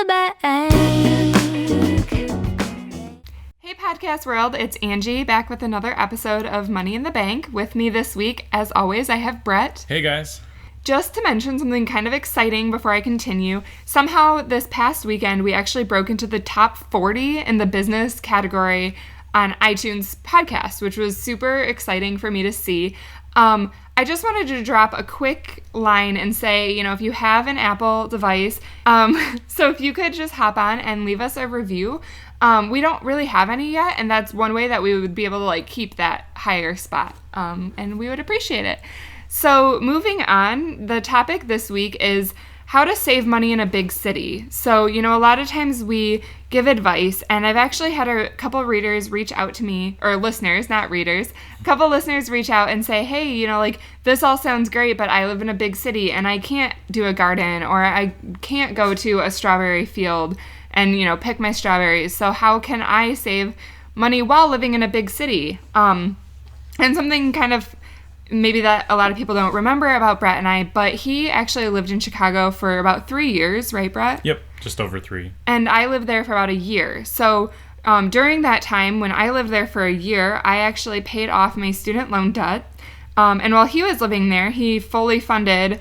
the bank. Hey podcast world, it's Angie back with another episode of Money in the Bank. With me this week, as always, I have Brett. Hey guys. Just to mention something kind of exciting before I continue, somehow this past weekend we actually broke into the top 40 in the business category on iTunes podcast, which was super exciting for me to see. I just wanted to drop a quick line and say, if you have an Apple device, so if you could just hop on and leave us a review. We don't really have any yet, and that's one way that we would be able to keep that higher spot, and we would appreciate it. So moving on, the topic this week is how to save money in a big city. So, a lot of times we give advice, and I've actually had a couple readers reach out to me, or listeners, not readers, a couple listeners reach out and say, hey, this all sounds great, but I live in a big city and I can't do a garden, or I can't go to a strawberry field and, pick my strawberries. So how can I save money while living in a big city? And something kind of maybe that a lot of people don't remember about Brett and I, but he actually lived in Chicago for about 3 years, right, Brett? Yep, just over 3. And I lived there for about a year. So during that time, when I lived there for a year, I actually paid off my student loan debt. And while he was living there, he fully funded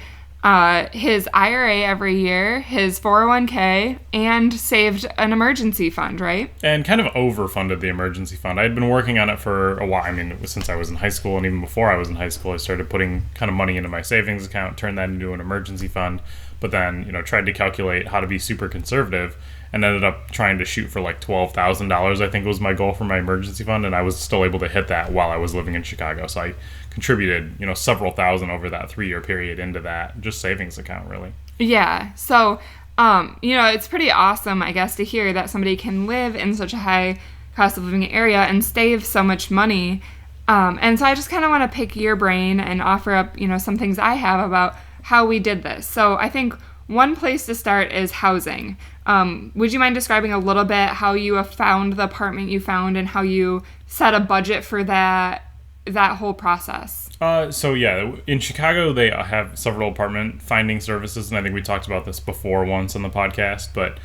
his IRA every year, his 401k, and saved an emergency fund, right? And kind of overfunded the emergency fund. I had been working on it for a while. I mean, since I was in high school, and even before I was in high school, I started putting kind of money into my savings account, turned that into an emergency fund, but then, tried to calculate how to be super conservative and ended up trying to shoot for $12,000, I think was my goal for my emergency fund, and I was still able to hit that while I was living in Chicago. So I contributed, several thousand over that 3-year period into that just savings account, really. Yeah. So, it's pretty awesome, I guess, to hear that somebody can live in such a high cost of living area and save so much money. And so I just kind of want to pick your brain and offer up, some things I have about how we did this. So I think one place to start is housing. Would you mind describing a little bit how you have found the apartment you found and how you set a budget for that whole process? In Chicago, they have several apartment finding services, and I think we talked about this before once on the podcast, but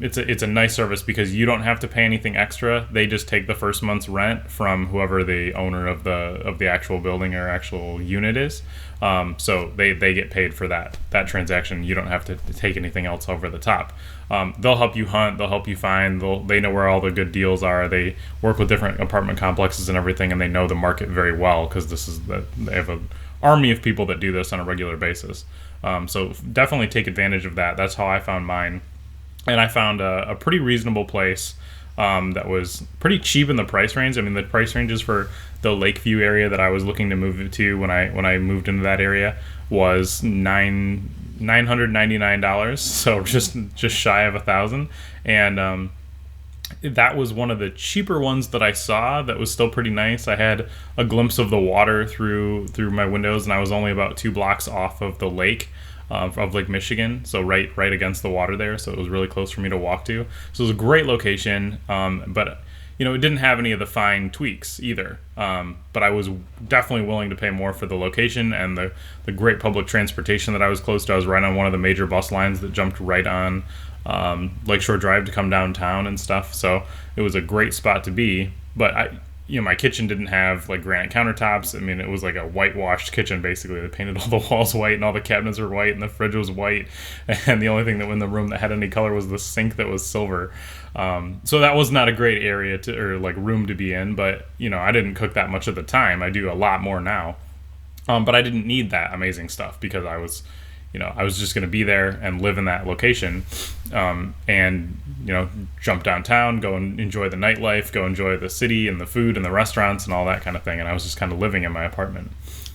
it's a nice service because you don't have to pay anything extra. They just take the first month's rent from whoever the owner of the actual building or actual unit is. So they get paid for that transaction. You don't have to take anything else over the top. They'll help you hunt, they'll help you find, they know where all the good deals are. They work with different apartment complexes and everything, and they know the market very well because they have an army of people that do this on a regular basis. So definitely take advantage of that. That's how I found mine. And I found a pretty reasonable place that was pretty cheap in the price range. I mean, the price ranges for the Lakeview area that I was looking to move to when I moved into that area was $999, so just shy of $1,000, and that was one of the cheaper ones that I saw. That was still pretty nice. I had a glimpse of the water through my windows, and I was only about 2 blocks off of the lake. Of Lake Michigan, so right against the water there, so it was really close for me to walk to. So it was a great location, but it didn't have any of the fine tweaks either. But I was definitely willing to pay more for the location and the great public transportation that I was close to. I was right on one of the major bus lines that jumped right on Lakeshore Drive to come downtown and stuff. So it was a great spot to be. But my kitchen didn't have granite countertops. I mean, it was like a whitewashed kitchen, basically. They painted all the walls white and all the cabinets were white and the fridge was white. And the only thing that was in the room that had any color was the sink that was silver. So that was not a great area room to be in. But, I didn't cook that much at the time. I do a lot more now. But I didn't need that amazing stuff because I was just going to be there and live in that location, and jump downtown, go and enjoy the nightlife, go enjoy the city and the food and the restaurants and all that kind of thing. And I was just kind of living in my apartment.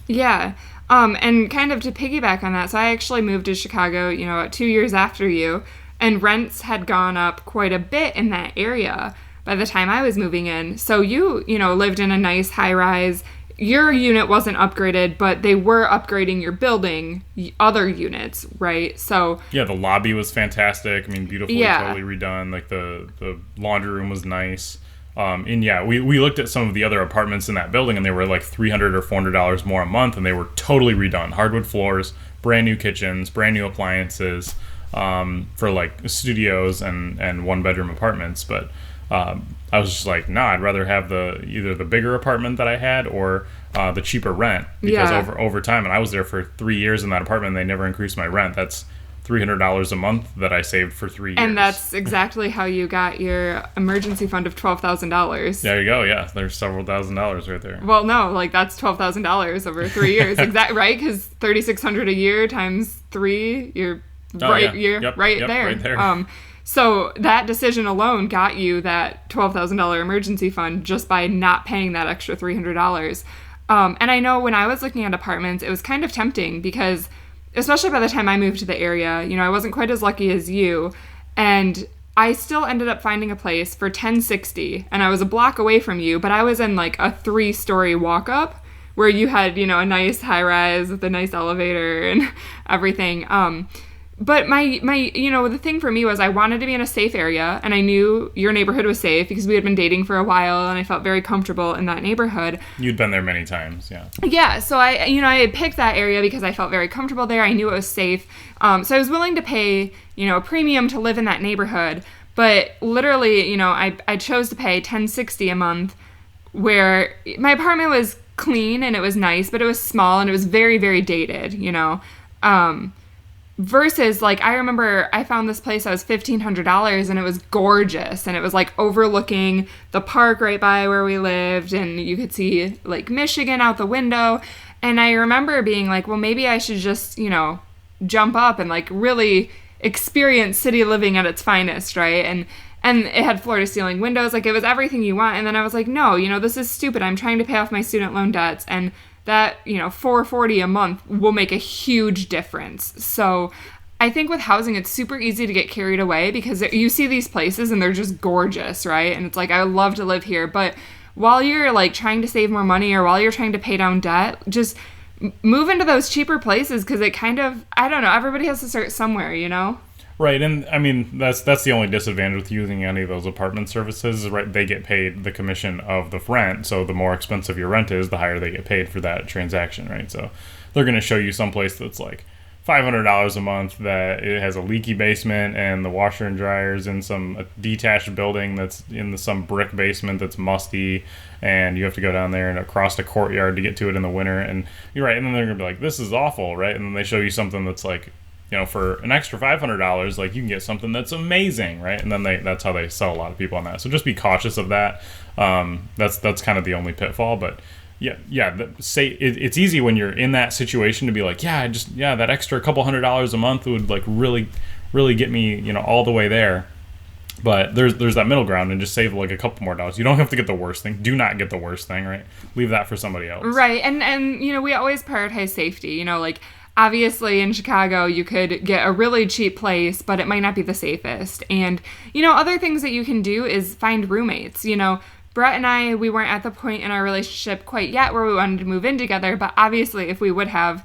Yeah. And kind of to piggyback on that, so I actually moved to Chicago, 2 years after you, and rents had gone up quite a bit in that area by the time I was moving in. So you lived in a nice high-rise. Your unit wasn't upgraded, but they were upgrading your building, other units, right? So yeah, the lobby was fantastic. I mean, beautifully, totally redone. The laundry room was nice. And yeah, we looked at some of the other apartments in that building, and they were like $300 or $400 more a month, and they were totally redone. Hardwood floors, brand new kitchens, brand new appliances. for like studios and one bedroom apartments. But I was just like, no, I'd rather have either the bigger apartment that I had or the cheaper rent, because over time, and I was there for 3 years in that apartment, and they never increased my rent. That's $300 a month that I saved for 3 years. And that's exactly how you got your emergency fund of $12,000. There you go. Yeah, there's several $1,000s right there. Well, no, like that's $12,000 over 3 years, right? Because $3,600 a year times 3, you're right there. Right there. So that decision alone got you that $12,000 emergency fund just by not paying that extra $300. And I know when I was looking at apartments, it was kind of tempting because, especially by the time I moved to the area, I wasn't quite as lucky as you, and I still ended up finding a place for $1,060, and I was a block away from you, but I was in like a 3-story walk-up where you had, a nice high-rise with a nice elevator and everything. But my the thing for me was I wanted to be in a safe area, and I knew your neighborhood was safe because we had been dating for a while, and I felt very comfortable in that neighborhood. You'd been there many times, yeah. Yeah, so I had picked that area because I felt very comfortable there. I knew it was safe. So I was willing to pay, a premium to live in that neighborhood. But literally, I chose to pay $1,060 a month, where my apartment was clean and it was nice, but it was small and it was very, very dated, Versus, like, I remember I found this place that was $1,500 and it was gorgeous, and it was like overlooking the park right by where we lived, and you could see Lake Michigan out the window. And I remember being like, well, maybe I should just, jump up and like really experience city living at its finest, right? And it had floor to ceiling windows, like it was everything you want. And then I was like, no, this is stupid. I'm trying to pay off my student loan debts, and that, $440 a month will make a huge difference. So I think with housing, it's super easy to get carried away because you see these places and they're just gorgeous, right? And it's like, I would love to live here. But while you're like trying to save more money or while you're trying to pay down debt, just move into those cheaper places, because it kind of, I don't know, everybody has to start somewhere, Right, and I mean that's the only disadvantage with using any of those apartment services, is right, they get paid the commission of the rent, so the more expensive your rent is, the higher they get paid for that transaction, right? So they're going to show you someplace that's like $500 a month, that it has a leaky basement and the washer and dryer's in some detached building that's in some brick basement that's musty, and you have to go down there and across the courtyard to get to it in the winter, and you're right, and then they're going to be like, this is awful, right? And then they show you something that's like, for an extra $500, like you can get something that's amazing, right? And then that's how they sell a lot of people on that. So just be cautious of that. That's kind of the only pitfall. But it's easy when you're in that situation to be like, that extra couple $100 a month would like really, really get me, all the way there. But there's that middle ground, and just save like a couple more dollars. You don't have to get the worst thing. Do not get the worst thing, right? Leave that for somebody else. Right, and we always prioritize safety. Like, obviously, in Chicago, you could get a really cheap place, but it might not be the safest. And, other things that you can do is find roommates. Brett and I, we weren't at the point in our relationship quite yet where we wanted to move in together, but obviously, if we would have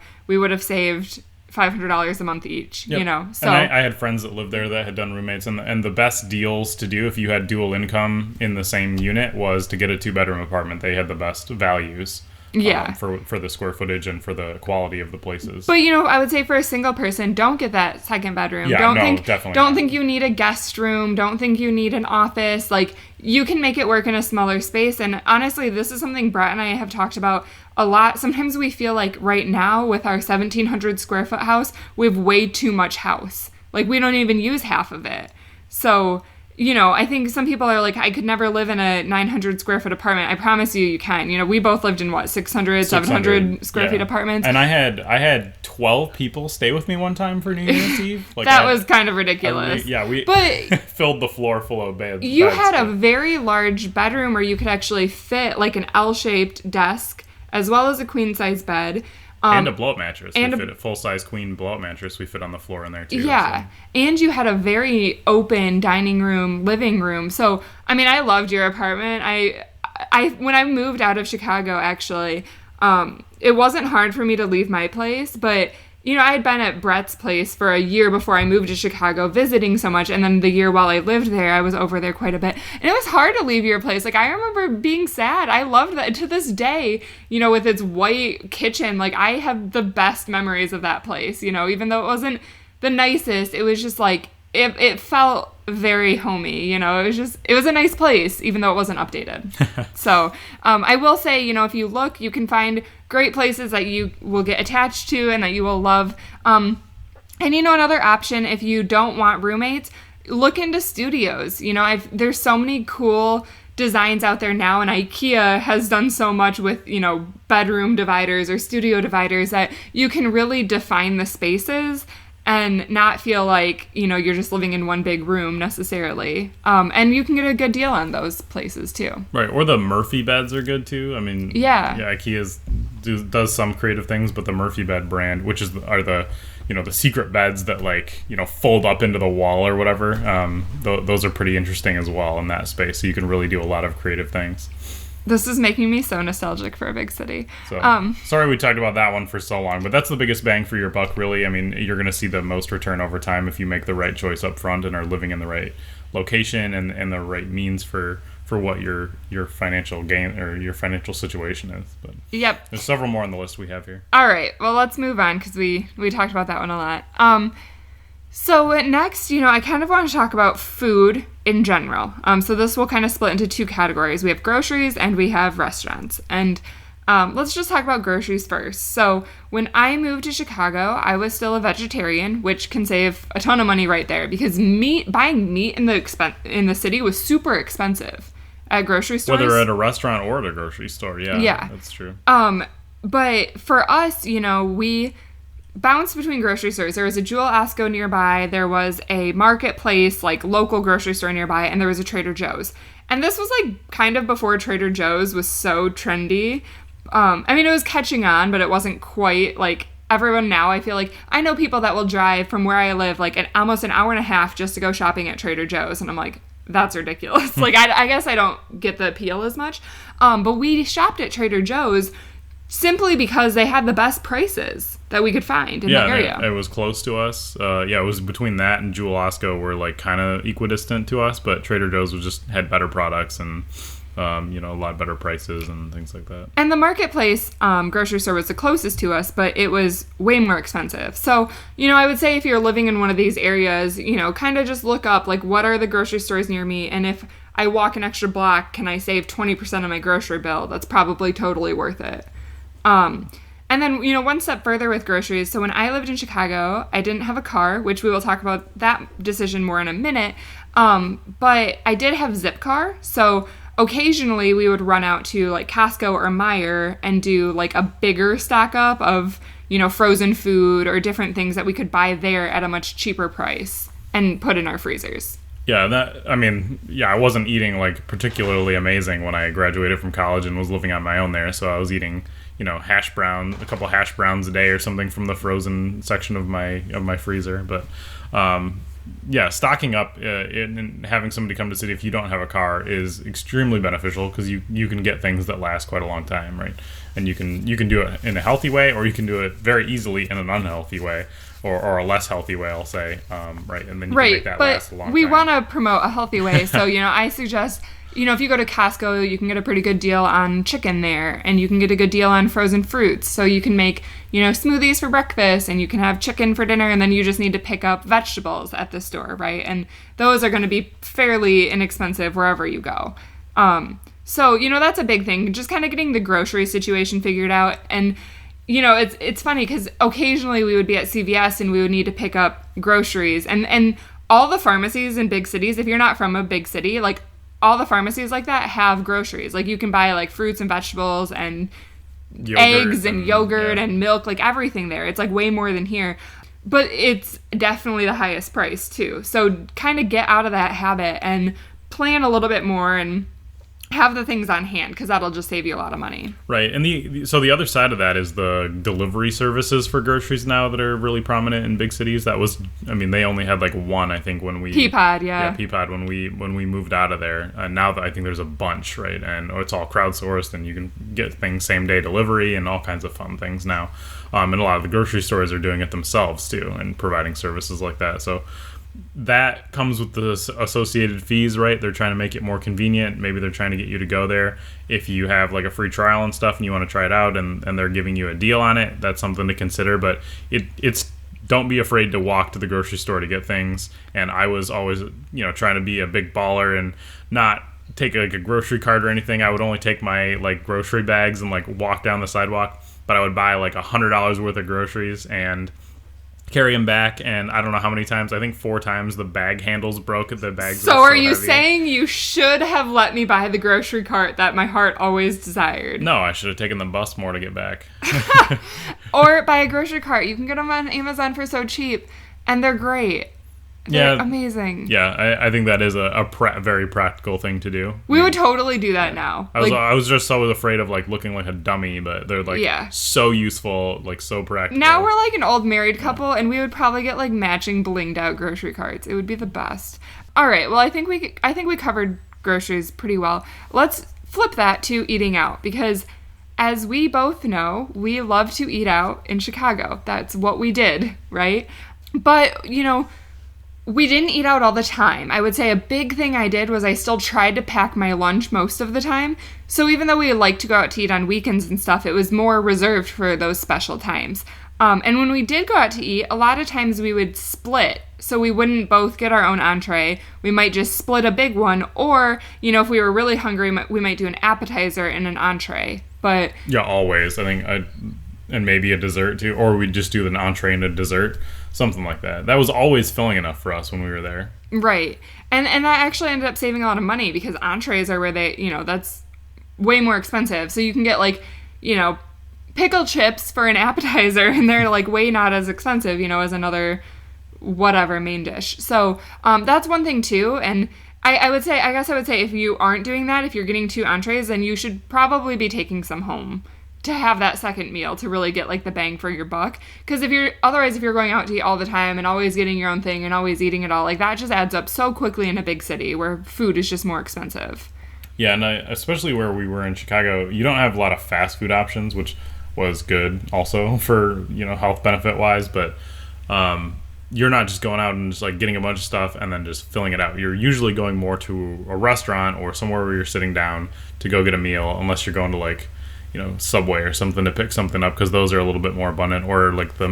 saved $500 a month each, So, and I had friends that lived there that had done roommates, and the best deals to do if you had dual income in the same unit was to get a 2-bedroom apartment. They had the best values. Yeah. For the square footage and for the quality of the places. But I would say for a single person, don't get that second bedroom. Yeah, definitely don't think you need a guest room. Don't think you need an office. Like, you can make it work in a smaller space. And honestly, this is something Brett and I have talked about a lot. Sometimes we feel like right now with our 1,700 square foot house, we have way too much house. Like, we don't even use half of it. So, I think some people are like, I could never live in a 900 square foot apartment. I promise you can. We both lived in 600, 700 square feet apartments. And I had 12 people stay with me one time for New Year's Eve. Like, that was kind of ridiculous. We but filled the floor full of beds. You had a very large bedroom where you could actually fit like an L-shaped desk as well as a queen size bed. And a blow-up mattress. We fit a full-size queen blow-up mattress. We fit on the floor in there, too. Yeah. So. And you had a very open dining room, living room. So, I mean, I loved your apartment. I when I moved out of Chicago, actually, it wasn't hard for me to leave my place. But, I had been at Brett's place for a year before I moved to Chicago, visiting so much. And then the year while I lived there, I was over there quite a bit. And it was hard to leave your place. Like, I remember being sad. I loved that. To this day, with its white kitchen, like, I have the best memories of that place, even though it wasn't the nicest. It was just like, it felt very homey, you know. It was a nice place, even though it wasn't updated. So I will say, you know, if you look, you can find great places that you will get attached to and that you will love. And, you know, another option, if you don't want roommates, look into studios. You know, there's so many cool designs out there now, and IKEA has done so much with, you know, bedroom dividers or studio dividers that you can really define the spaces and not feel like, you know, you're just living in one big room necessarily. And you can get a good deal on those places too. Right, or the Murphy beds are good too. I mean, yeah, IKEA does some creative things, but the Murphy bed brand, which are the, you know, the secret beds that, like, you know, fold up into the wall or whatever, those are pretty interesting as well in that space. So you can really do a lot of creative things. This is making me so nostalgic for a big city. So, sorry we talked about that one for so long, but that's the biggest bang for your buck, really. I mean, you're going to see the most return over time if you make the right choice up front and are living in the right location and the right means for what your financial gain or your financial situation is. But yep, there's several more on the list we have here. All right, well, let's move on because we talked about that one a lot. So next, you know, I kind of want to talk about food in general. So this will kind of split into two categories. We have groceries and we have restaurants. And let's just talk about groceries first. So when I moved to Chicago, I was still a vegetarian, which can save a ton of money right there because buying meat in the city was super expensive at grocery stores. Whether at a restaurant or at a grocery store, yeah, that's true. But for us, you know, we bounced between grocery stores. There was a Jewel Osco nearby, there was a marketplace, like local grocery store nearby, and there was a Trader Joe's. And this was like kind of before Trader Joe's was so trendy. I mean, it was catching on, but it wasn't quite like everyone now. I feel like I know people that will drive from where I live like almost an hour and a half just to go shopping at Trader Joe's, and I'm like, that's ridiculous. Like, I guess I don't get the appeal as much. But we shopped at Trader Joe's simply because they had the best prices that we could find in the area. It was close to us. It was between that and Jewel Osco were like kind of equidistant to us, but Trader Joe's had better products and you know, a lot better prices and things like that. And the marketplace grocery store was the closest to us, but it was way more expensive. So, you know, I would say if you're living in one of these areas, you know, kind of just look up like what are the grocery stores near me, and if I walk an extra block, can I save 20% of my grocery bill? That's probably totally worth it. And then, you know, one step further with groceries. So when I lived in Chicago, I didn't have a car, which we will talk about that decision more in a minute. But I did have Zipcar. So occasionally we would run out to like Costco or Meijer and do like a bigger stock up of, you know, frozen food or different things that we could buy there at a much cheaper price and put in our freezers. Yeah, I wasn't eating like particularly amazing when I graduated from college and was living on my own there. So I was eating, you know, a couple hash browns a day or something from the frozen section of my freezer. But yeah, stocking up and having somebody come to the city if you don't have a car is extremely beneficial because you can get things that last quite a long time, right? And you can do it in a healthy way, or you can do it very easily in an unhealthy way. Or a less healthy way, I'll say, right? And then you can make that last a long time. We want to promote a healthy way, so, you know, I suggest, you know, if you go to Costco, you can get a pretty good deal on chicken there, and you can get a good deal on frozen fruits, so you can make, you know, smoothies for breakfast, and you can have chicken for dinner, and then you just need to pick up vegetables at the store, right? And those are going to be fairly inexpensive wherever you go. So, you know, that's a big thing, just kind of getting the grocery situation figured out. And you know, it's funny because occasionally we would be at CVS and we would need to pick up groceries. And all the pharmacies in big cities, if you're not from a big city, like all the pharmacies like that have groceries. Like you can buy like fruits and vegetables and eggs and yogurt and milk, like everything there. It's like way more than here. But it's definitely the highest price too. So kind of get out of that habit and plan a little bit more and have the things on hand because that'll just save you a lot of money. Right. And so the other side of that is the delivery services for groceries now that are really prominent in big cities. That was, I mean, they only had like one, I think, when we Peapod, yeah. Peapod when we moved out of there. Now that I think there's a bunch, right? And it's all crowdsourced and you can get things same day delivery and all kinds of fun things now. And a lot of the grocery stores are doing it themselves too and providing services like that. So that comes with the associated fees, right? They're trying to make it more convenient. Maybe they're trying to get you to go there. If you have like a free trial and stuff and you want to try it out and they're giving you a deal on it, that's something to consider. But it's don't be afraid to walk to the grocery store to get things. And I was always, trying to be a big baller and not take like a grocery cart or anything. I would only take my like grocery bags and like walk down the sidewalk. But I would buy like $100 worth of groceries and carry them back, and I don't know how many times. I think 4 times the bag handles broke. The bags. So are you saying you should have let me buy the grocery cart that my heart always desired? No, I should have taken the bus more to get back. Or buy a grocery cart. You can get them on Amazon for so cheap, and they're great. They're amazing. Yeah, I think that is a very practical thing to do. We would totally do that now. I was just so afraid of like looking like a dummy, but they're like so useful, like so practical. Now we're like an old married couple, and we would probably get like matching blinged out grocery carts. It would be the best. All right, well I think we covered groceries pretty well. Let's flip that to eating out, because as we both know, we love to eat out in Chicago. That's what we did, right? But we didn't eat out all the time. I would say a big thing I did was I still tried to pack my lunch most of the time. So even though we like to go out to eat on weekends and stuff, it was more reserved for those special times. And when we did go out to eat, a lot of times we would split. So we wouldn't both get our own entree. We might just split a big one. Or, if we were really hungry, we might do an appetizer and an entree. But yeah, always. I think and maybe a dessert too. Or we'd just do an entree and a dessert. Something like that. That was always filling enough for us when we were there. Right. And that actually ended up saving a lot of money, because entrees are where they, that's way more expensive. So you can get like, pickle chips for an appetizer, and they're like way not as expensive, as another whatever main dish. So that's one thing too. And I guess I would say if you aren't doing that, if you're getting 2 entrees, then you should probably be taking some home to have that second meal to really get like the bang for your buck. Because if you're going out to eat all the time and always getting your own thing and always eating it all, like that just adds up so quickly in a big city where food is just more expensive. Yeah, and especially where we were in Chicago, you don't have a lot of fast food options, which was good also for health benefit wise. But you're not just going out and just like getting a bunch of stuff and then just filling it out. You're usually going more to a restaurant or somewhere where you're sitting down to go get a meal, unless you're going to like Subway or something to pick something up, because those are a little bit more abundant, or like the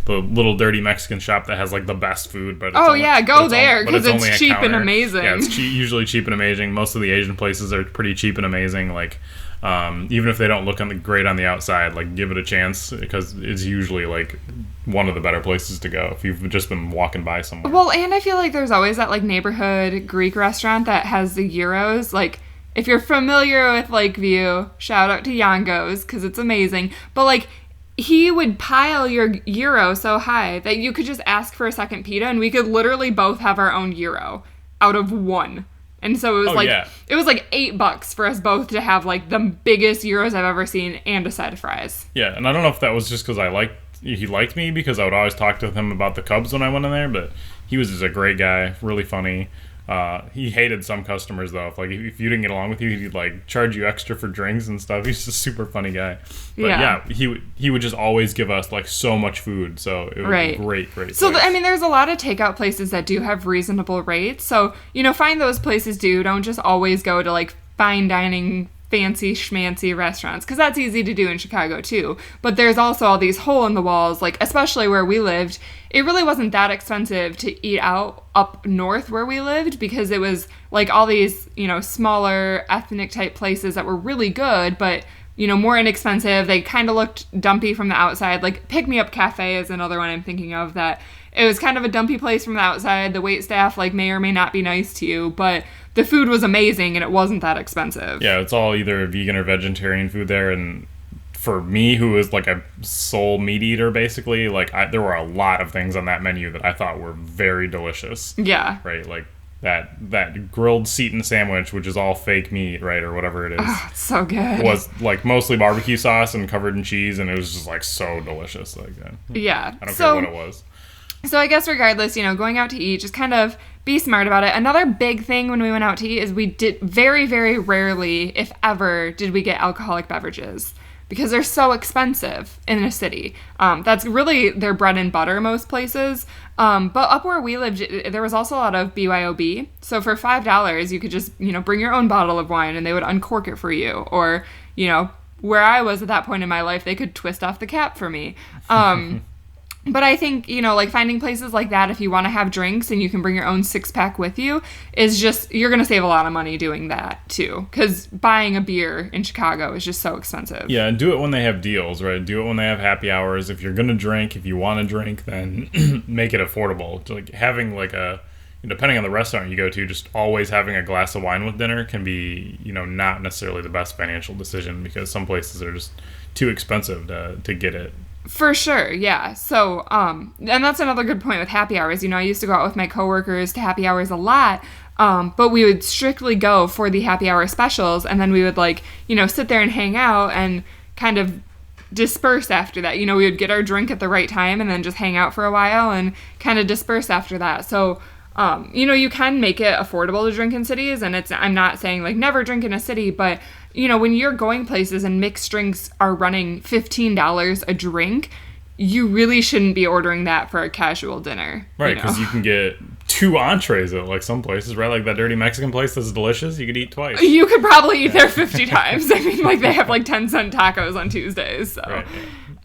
little dirty Mexican shop that has like the best food. But go there because it's cheap and amazing. Yeah, it's usually cheap and amazing. Most of the Asian places are pretty cheap and amazing. Like even if they don't look great on the outside, like give it a chance, because it's usually like one of the better places to go if you've just been walking by somewhere. Well, and I feel like there's always that like neighborhood Greek restaurant that has the gyros, like. If you're familiar with Lakeview, shout out to Yangos, because it's amazing. But, like, he would pile your gyro so high that you could just ask for a second pita, and we could literally both have our own gyro out of one. And so it was it was like $8 for us both to have, like, the biggest gyros I've ever seen and a side of fries. Yeah, and I don't know if that was just because he liked me, because I would always talk to him about the Cubs when I went in there, but he was just a great guy, really funny. He hated some customers though. If you didn't get along with you, he'd like charge you extra for drinks and stuff. He's just a super funny guy. But he would just always give us like so much food. So it was a great. So there's a lot of takeout places that do have reasonable rates. So find those places. Don't just always go to like fine dining, fancy schmancy restaurants, because that's easy to do in Chicago too. But there's also all these hole in the walls, like especially where we lived. It really wasn't that expensive to eat out up north where we lived, because it was like all these, smaller ethnic type places that were really good, but, more inexpensive. They kind of looked dumpy from the outside. Like Pick Me Up Cafe is another one I'm thinking of, that it was kind of a dumpy place from the outside. The wait staff like may or may not be nice to you, but the food was amazing and it wasn't that expensive. Yeah, it's all either vegan or vegetarian food there, and for me, who is like a sole meat eater, basically, like there were a lot of things on that menu that I thought were very delicious. Yeah. Right, like that grilled Seton sandwich, which is all fake meat, right, or whatever it is. Oh, it's so good. Was like mostly barbecue sauce and covered in cheese, and it was just like so delicious. Like, yeah. I don't care what it was. So I guess regardless, going out to eat, just kind of be smart about it. Another big thing when we went out to eat is we did very, very rarely, if ever, did we get alcoholic beverages, because they're so expensive in a city. That's really their bread and butter most places. But up where we lived, there was also a lot of BYOB. So for $5, you could just, bring your own bottle of wine and they would uncork it for you. Or, where I was at that point in my life, they could twist off the cap for me. But I think, like finding places like that, if you want to have drinks and you can bring your own 6-pack with you, is just, you're going to save a lot of money doing that too. Because buying a beer in Chicago is just so expensive. Yeah, and do it when they have deals, right? Do it when they have happy hours. If you're going to drink, if you want to drink, then make it affordable. Like having like depending on the restaurant you go to, just always having a glass of wine with dinner can be, not necessarily the best financial decision because some places are just too expensive to get it. For sure, yeah. So, and that's another good point with happy hours. I used to go out with my coworkers to happy hours a lot, but we would strictly go for the happy hour specials, and then we would sit there and hang out and kind of disperse after that. We would get our drink at the right time and then just hang out for a while and kind of disperse after that. So, you can make it affordable to drink in cities, and I'm not saying never drink in a city, but when you're going places and mixed drinks are running $15 a drink, you really shouldn't be ordering that for a casual dinner. Right, because you can get 2 entrees at some places, right? Like that dirty Mexican place that's delicious, you could eat twice. You could probably eat there 50 times. I mean, they have 10-cent tacos on Tuesdays. So. Right,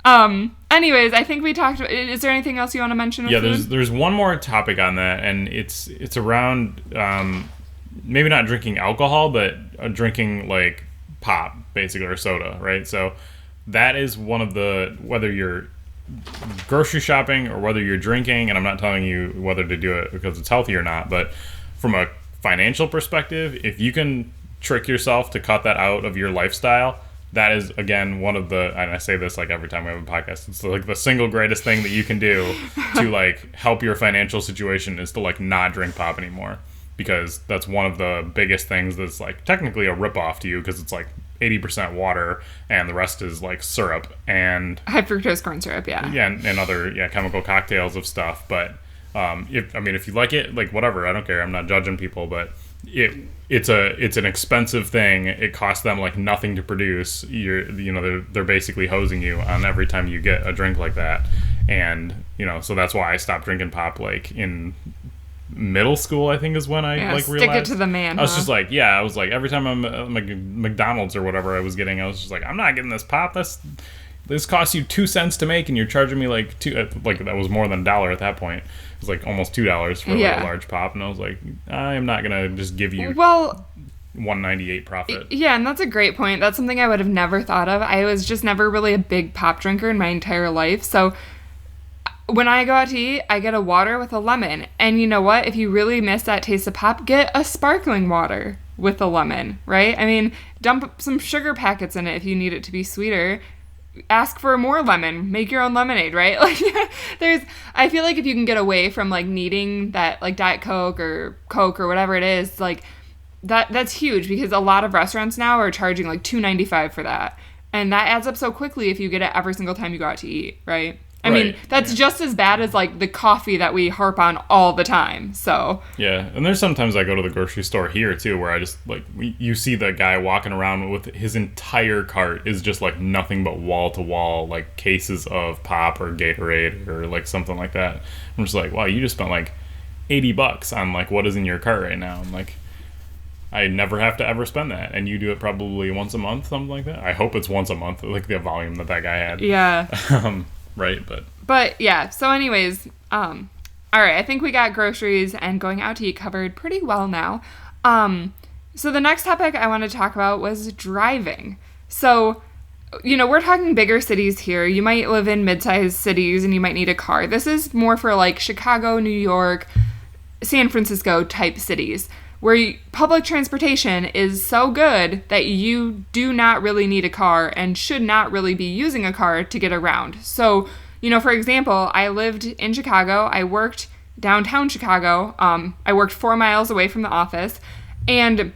yeah. Anyways, I think we talked about, is there anything else you want to mention? Yeah, there's one more topic on that, and it's around maybe not drinking alcohol, but drinking pop, basically, or soda, right? So that is one of whether you're grocery shopping or whether you're drinking, and I'm not telling you whether to do it because it's healthy or not, but from a financial perspective, if you can trick yourself to cut that out of your lifestyle, that is, again, one of the, and I say this every time we have a podcast, it's the single greatest thing that you can do to help your financial situation is to not drink pop anymore. Because that's one of the biggest things that's technically a ripoff to you because it's 80% water and the rest is syrup and high fructose corn syrup, yeah. Yeah, and other chemical cocktails of stuff. But if you like it, whatever, I don't care. I'm not judging people, but it's an expensive thing. It costs them nothing to produce. They're basically hosing you on every time you get a drink like that, and so that's why I stopped drinking pop in middle school, I think, is when I realized. Stick it to the man. I was just I was every time I'm at McDonald's or whatever I was getting, I was just I'm not getting this pop. This costs you 2 cents to make, and you're charging me $2. That was more than $1 at that point. It was almost $2 for a large pop, and I was I am not gonna just give you $1.98 profit. Yeah, and that's a great point. That's something I would have never thought of. I was just never really a big pop drinker in my entire life, so. When I go out to eat, I get a water with a lemon. And you know what? If you really miss that taste of pop, get a sparkling water with a lemon, right? I mean, dump some sugar packets in it if you need it to be sweeter. Ask for more lemon. Make your own lemonade, right? I feel if you can get away from needing that Diet Coke or whatever it is, that's huge because a lot of restaurants now are charging $2.95 for that. And that adds up so quickly if you get it every single time you go out to eat, right? I mean, that's just as bad as the coffee that we harp on all the time. So yeah, and there's sometimes I go to the grocery store here too, where I just you see the guy walking around with his entire cart is just nothing but wall to wall cases of pop or Gatorade or something like that. I'm just wow, you just spent $80 on what is in your cart right now. I'm I never have to ever spend that, and you do it probably once a month, something like that. I hope it's once a month, the volume that guy had. Yeah. Right, but yeah, so anyways, all right, I think we got groceries and going out to eat covered pretty well now. So the next topic I want to talk about was driving. So, we're talking bigger cities here. You might live in mid-sized cities and you might need a car. This is more for Chicago, New York, San Francisco type cities where public transportation is so good that you do not really need a car and should not really be using a car to get around. So, for example, I lived in Chicago. I worked downtown Chicago. I worked 4 miles away from the office, and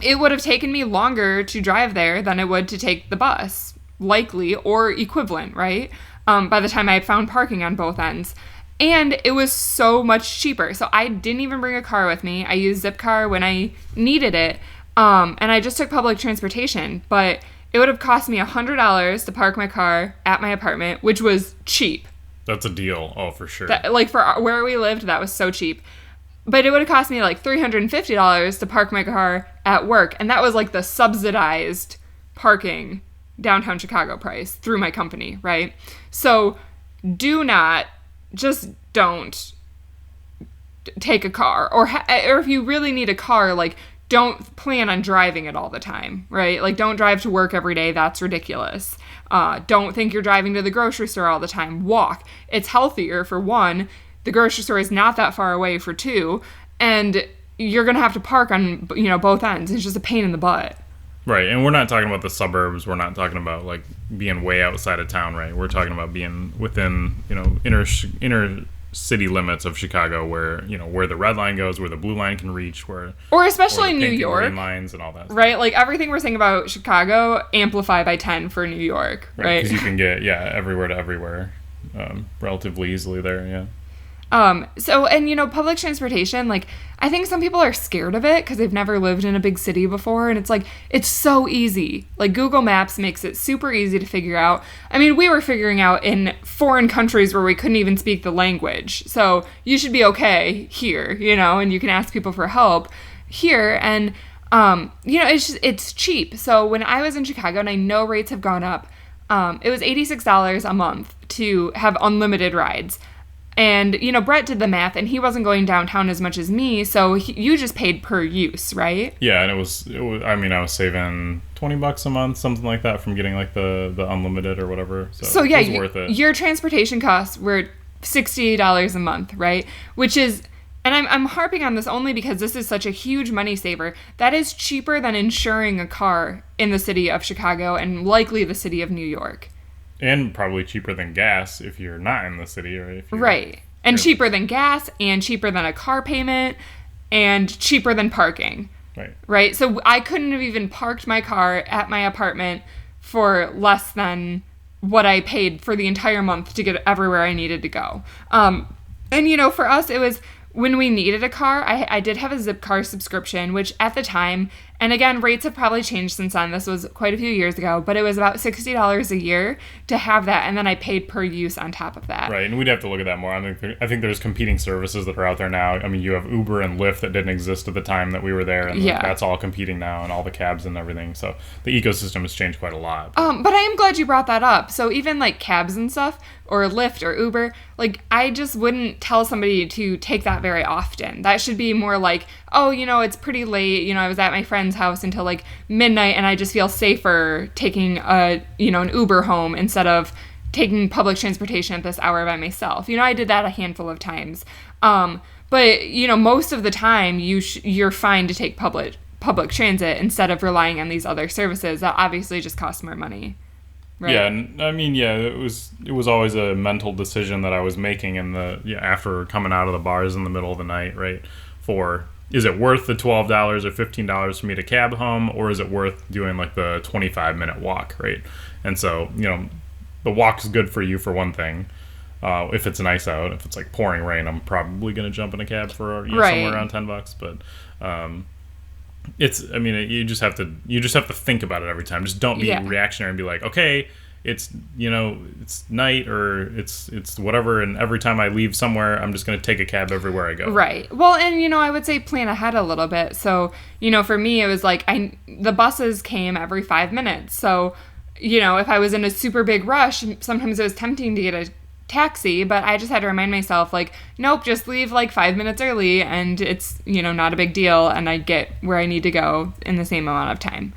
it would have taken me longer to drive there than it would to take the bus, likely, or equivalent, right? By the time I had found parking on both ends. And it was so much cheaper. So I didn't even bring a car with me. I used Zipcar when I needed it. And I just took public transportation. But it would have cost me $100 to park my car at my apartment, which was cheap. That's a deal. Oh, for sure. For where we lived, that was so cheap. But it would have cost me $350 to park my car at work. And that was the subsidized parking downtown Chicago price through my company, right? So do not, just don't take a car. Or if you really need a car, like, don't plan on driving it all the time, right? Like, don't drive to work every day. That's ridiculous. Don't think you're driving to the grocery store all the time. Walk. It's healthier, for one. The grocery store is not that far away, for two. And you're going to have to park on, both ends. It's just a pain in the butt. Right, and we're not talking about the suburbs. We're not talking about, like, being way outside of town, right? We're talking about being within, inner city limits of Chicago, where where the red line goes, where the blue line can reach, or especially New York, green lines and all that stuff. Right? Like, everything we're saying about Chicago, amplify by 10 for New York, right? Because you can get everywhere to everywhere relatively easily there. Yeah. Public transportation, like, I think some people are scared of it because they've never lived in a big city before, and it's like, it's so easy. Like, Google Maps makes it super easy to figure out. I mean, we were figuring out in foreign countries where we couldn't even speak the language, so you should be okay here, and you can ask people for help here, and, it's cheap. So when I was in Chicago, and I know rates have gone up, it was $86 a month to have unlimited rides. And, Brett did the math, and he wasn't going downtown as much as me, so you just paid per use, right? Yeah, and it was I was saving $20 a month, something like that, from getting, like, the unlimited or whatever. So yeah, it was worth it. Your transportation costs were $60 a month, right? Which is, and I'm harping on this only because this is such a huge money saver. That is cheaper than insuring a car in the city of Chicago and likely the city of New York. And probably cheaper than gas if you're not in the city, or if you're, right. And cheaper than gas, and cheaper than a car payment, and cheaper than parking. Right. So I couldn't have even parked my car at my apartment for less than what I paid for the entire month to get everywhere I needed to go. For us, it was when we needed a car. I did have a Zipcar subscription, which at the time, and again, rates have probably changed since then. This was quite a few years ago, but it was about $60 a year to have that, and then I paid per use on top of that. Right, and we'd have to look at that more. I think there's competing services that are out there now. I mean, you have Uber and Lyft that didn't exist at the time that we were there, and that's all competing now, and all the cabs and everything. So the ecosystem has changed quite a lot. But I am glad you brought that up. So even like cabs and stuff, or Lyft or Uber, like, I just wouldn't tell somebody to take that very often. That should be more like, oh, it's pretty late. I was at my friend's house until like midnight, and I just feel safer taking an Uber home instead of taking public transportation at this hour by myself. I did that a handful of times. But most of the time you're fine to take public transit instead of relying on these other services that obviously just cost more money. Right. Yeah, and I mean, it was always a mental decision that I was making after coming out of the bars in the middle of the night, right? Is it worth the $12 or $15 for me to cab home, or is it worth doing like the 25-minute walk, right? And so, the walk's good for you for one thing. If it's nice out, if it's like pouring rain, I'm probably going to jump in a cab for somewhere around $10. But you just have to think about it every time. Just don't be reactionary and be like, okay, it's night, or it's whatever, and every time I leave somewhere, I'm just going to take a cab everywhere I go. Right. Well, and I would say plan ahead a little bit. So, for me, it was like the buses came every 5 minutes. So, if I was in a super big rush, sometimes it was tempting to get a taxi, but I just had to remind myself, like, nope, just leave like 5 minutes early, and it's not a big deal, and I get where I need to go in the same amount of time.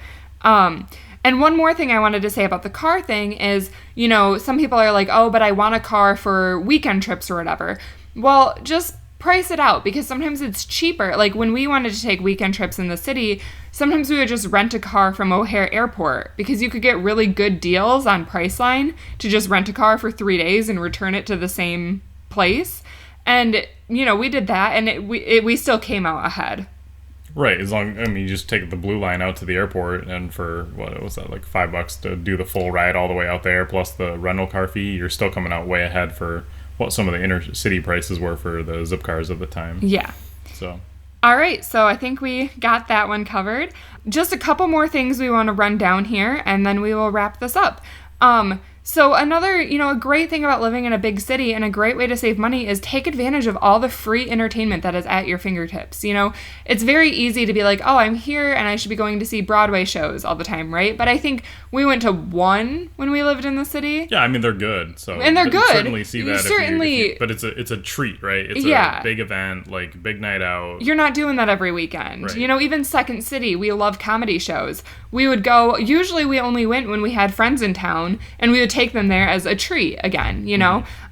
And one more thing I wanted to say about the car thing is, some people are like, oh, but I want a car for weekend trips or whatever. Well, just price it out, because sometimes it's cheaper. Like, when we wanted to take weekend trips in the city, sometimes we would just rent a car from O'Hare Airport, because you could get really good deals on Priceline to just rent a car for 3 days and return it to the same place. And, we did that, and we still came out ahead. Right, you just take the blue line out to the airport, and for, what was that, like $5 to do the full ride all the way out there, plus the rental car fee, you're still coming out way ahead for what some of the inner city prices were for the zip cars at the time. Yeah. So. All right, so I think we got that one covered. Just a couple more things we want to run down here, and then we will wrap this up. So another, a great thing about living in a big city and a great way to save money is take advantage of all the free entertainment that is at your fingertips. It's very easy to be like, oh, I'm here and I should be going to see Broadway shows all the time, right? But I think we went to one when we lived in the city. Yeah, I mean, they're good. So and they're good. Certainly see that. But it's a treat, right? It's a big event, like big night out. You're not doing that every weekend. Right. Even Second City, we love comedy shows. We would go, usually we only went when we had friends in town, and we would take them there as a treat again,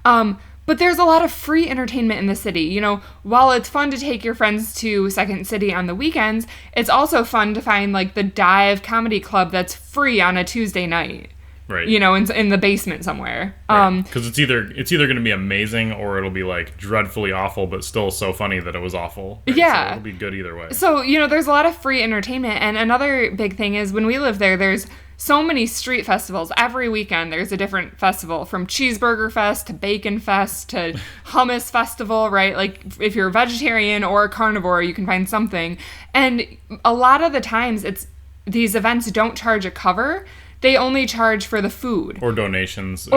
But there's a lot of free entertainment in the city. While it's fun to take your friends to Second City on the weekends, it's also fun to find like the Dive Comedy Club that's free on a Tuesday night. Right. In the basement somewhere. Because it's either going to be amazing or it'll be like dreadfully awful, but still so funny that it was awful. Right? Yeah. So it'll be good either way. So, there's a lot of free entertainment. And another big thing is when we lived there, there's so many street festivals. Every weekend there's a different festival, from Cheeseburger Fest to Bacon Fest to Hummus Festival, right? Like if you're a vegetarian or a carnivore, you can find something. And a lot of the times these events don't charge a cover. They only charge for the food. Or donations.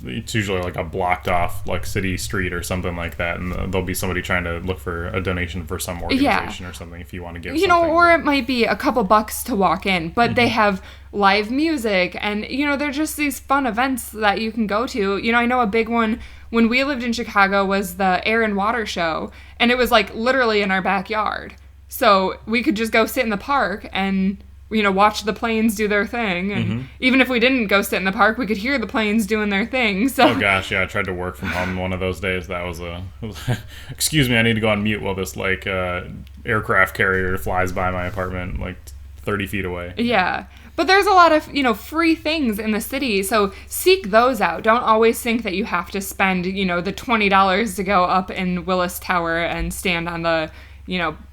It's usually like a blocked off like city street or something like that, and there'll be somebody trying to look for a donation for some organization or something if you want to give something. Or it might be a couple bucks to walk in, but they have live music, and they're just these fun events that you can go to. I know a big one when we lived in Chicago was the Air and Water Show, and it was like literally in our backyard. So we could just go sit in the park and watch the planes do their thing. And even if we didn't go sit in the park, we could hear the planes doing their thing. So. Oh gosh, yeah, I tried to work from home one of those days. That was excuse me, I need to go on mute while this aircraft carrier flies by my apartment like 30 feet away. Yeah. But there's a lot of, free things in the city. So seek those out. Don't always think that you have to spend, the $20 to go up in Willis Tower and stand on the,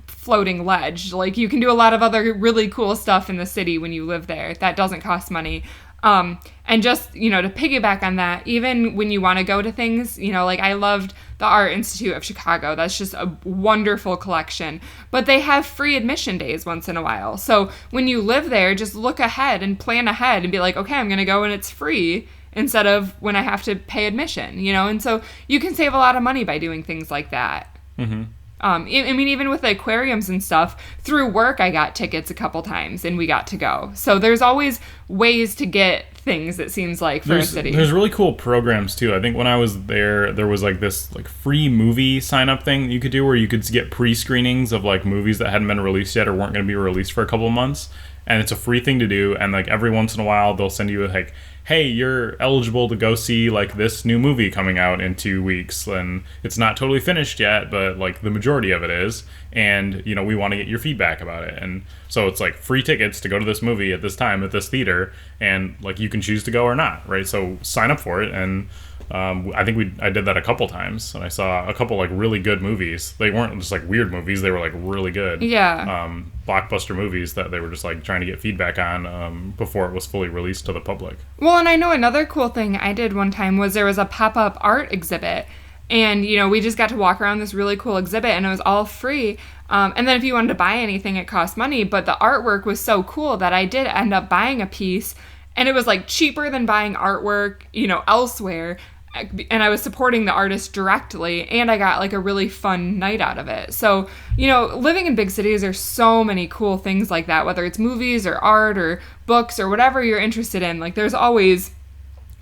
floating ledge. Like, you can do a lot of other really cool stuff in the city when you live there that doesn't cost money. And just, to piggyback on that, even when you want to go to things, like I loved the Art Institute of Chicago. That's just a wonderful collection. But they have free admission days once in a while. So when you live there, just look ahead and plan ahead and be like, okay, I'm going to go and it's free instead of when I have to pay admission, And so you can save a lot of money by doing things like that. Mm-hmm. I mean, even with the aquariums and stuff, through work, I got tickets a couple times and we got to go. So there's always ways to get things, it seems like, for a city. There's really cool programs too. I think when I was there was like this like free movie sign up thing you could do where you could get pre-screenings of like movies that hadn't been released yet or weren't going to be released for a couple of months. And it's a free thing to do. And like every once in a while, they'll send you like, hey, you're eligible to go see like this new movie coming out in 2 weeks, and it's not totally finished yet, but like the majority of it is, and we want to get your feedback about it. And so it's like free tickets to go to this movie at this time at this theater, and like you can choose to go or not, right? So sign up for it. And I think I did that a couple times, and I saw a couple like really good movies. They weren't just like weird movies; they were like really good, blockbuster movies that they were just like trying to get feedback on before it was fully released to the public. Well, and I know another cool thing I did one time was there was a pop-up art exhibit, and we just got to walk around this really cool exhibit, and it was all free. And then if you wanted to buy anything, it cost money. But the artwork was so cool that I did end up buying a piece, and it was like cheaper than buying artwork, elsewhere. And I was supporting the artist directly, and I got like a really fun night out of it. So, living in big cities, there's so many cool things like that, whether it's movies or art or books or whatever you're interested in. Like, there's always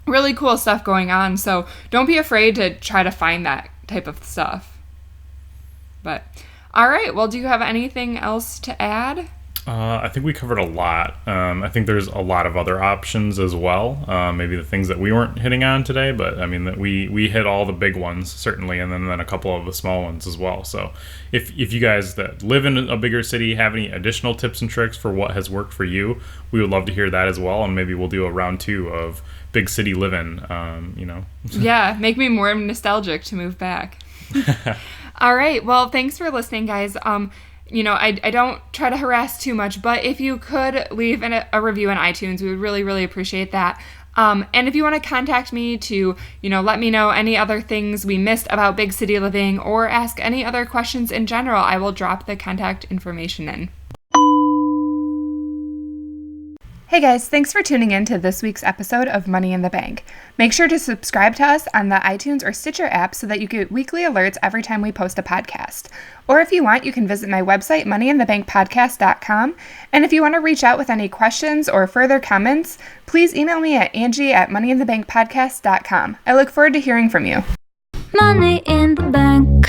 really cool stuff going on. So don't be afraid to try to find that type of stuff. But, all right. Well, do you have anything else to add? I think we covered a lot. I think there's a lot of other options as well. Maybe the things that we weren't hitting on today, but I mean that we hit all the big ones certainly, and then a couple of the small ones as well. So if you guys that live in a bigger city have any additional tips and tricks for what has worked for you, we would love to hear that as well, and maybe we'll do a round 2 of big city living. Yeah, make me more nostalgic to move back. All right. Well, thanks for listening, guys. I don't try to harass too much, but if you could leave a review on iTunes, we would really, really appreciate that. And if you want to contact me to, let me know any other things we missed about big city living or ask any other questions in general, I will drop the contact information in. Hey guys, thanks for tuning in to this week's episode of Money in the Bank. Make sure to subscribe to us on the iTunes or Stitcher app so that you get weekly alerts every time we post a podcast. Or if you want, you can visit my website, moneyinthebankpodcast.com. And if you want to reach out with any questions or further comments, please email me at Angie@moneyinthebankpodcast.com. I look forward to hearing from you. Money in the bank.